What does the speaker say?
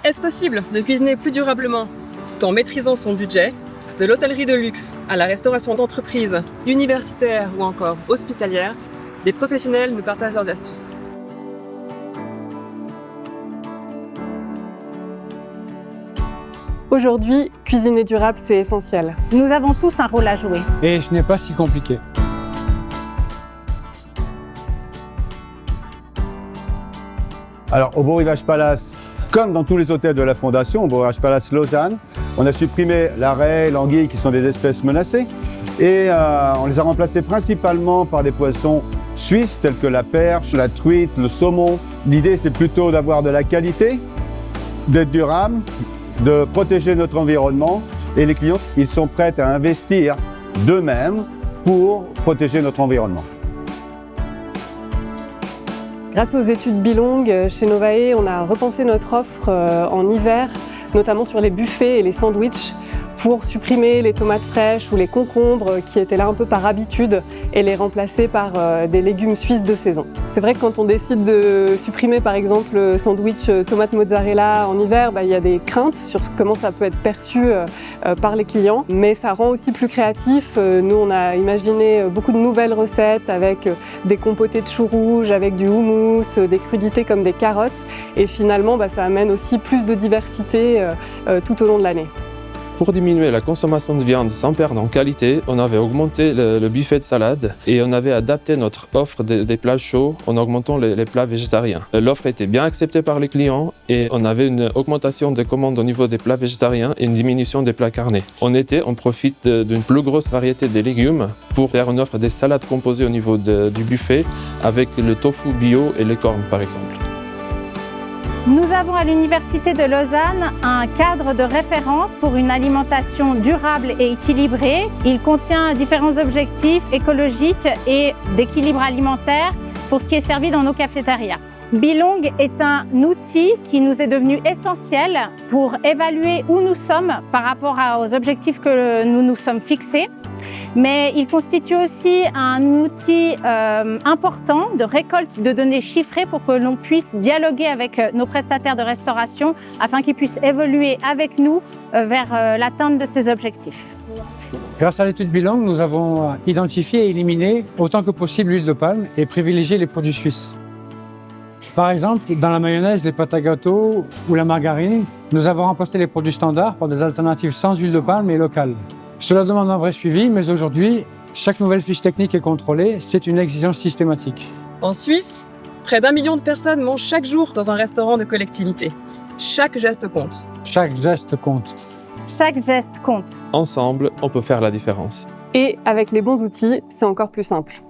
Est-ce possible de cuisiner plus durablement tout en maîtrisant son budget? De l'hôtellerie de luxe à la restauration d'entreprise, universitaire ou encore hospitalière, des professionnels nous partagent leurs astuces. Aujourd'hui, cuisiner durable, c'est essentiel. Nous avons tous un rôle à jouer. Et ce n'est pas si compliqué. Alors, au Beau Rivage Palace, comme dans tous les hôtels de la Fondation, au Beau Rivage Palace Lausanne, on a supprimé la raie, l'anguille qui sont des espèces menacées et on les a remplacées principalement par des poissons suisses tels que la perche, la truite, le saumon. L'idée, c'est plutôt d'avoir de la qualité, d'être durable, de protéger notre environnement et les clients, ils sont prêts à investir d'eux-mêmes pour protéger notre environnement. Grâce aux études Bilong, chez Novae, on a repensé notre offre en hiver, notamment sur les buffets et les sandwichs, pour supprimer les tomates fraîches ou les concombres qui étaient là un peu par habitude et les remplacer par des légumes suisses de saison. C'est vrai que quand on décide de supprimer par exemple le sandwich tomate mozzarella en hiver, il y a des craintes sur comment ça peut être perçu par les clients, mais ça rend aussi plus créatif. Nous, on a imaginé beaucoup de nouvelles recettes avec des compotés de choux rouges, avec du houmous, des crudités comme des carottes, et finalement ça amène aussi plus de diversité tout au long de l'année. Pour diminuer la consommation de viande sans perdre en qualité, on avait augmenté le buffet de salade et on avait adapté notre offre des plats chauds en augmentant les plats végétariens. L'offre était bien acceptée par les clients et on avait une augmentation des commandes au niveau des plats végétariens et une diminution des plats carnés. En été, on profite d'une plus grosse variété des légumes pour faire une offre des salades composées au niveau du buffet avec le tofu bio et les cornes par exemple. Nous avons à l'Université de Lausanne un cadre de référence pour une alimentation durable et équilibrée. Il contient différents objectifs écologiques et d'équilibre alimentaire pour ce qui est servi dans nos cafétérias. Bilong est un outil qui nous est devenu essentiel pour évaluer où nous sommes par rapport aux objectifs que nous nous sommes fixés. Mais il constitue aussi un outil important de récolte de données chiffrées pour que l'on puisse dialoguer avec nos prestataires de restauration afin qu'ils puissent évoluer avec nous vers l'atteinte de ces objectifs. Grâce à l'étude Bilong, nous avons identifié et éliminé autant que possible l'huile de palme et privilégié les produits suisses. Par exemple, dans la mayonnaise, les pâtes à gâteau ou la margarine, nous avons remplacé les produits standards par des alternatives sans huile de palme et locales. Cela demande un vrai suivi, mais aujourd'hui, chaque nouvelle fiche technique est contrôlée, c'est une exigence systématique. En Suisse, près d'1 million de personnes mangent chaque jour dans un restaurant de collectivité. Chaque geste compte. Chaque geste compte. Chaque geste compte. Ensemble, on peut faire la différence. Et avec les bons outils, c'est encore plus simple.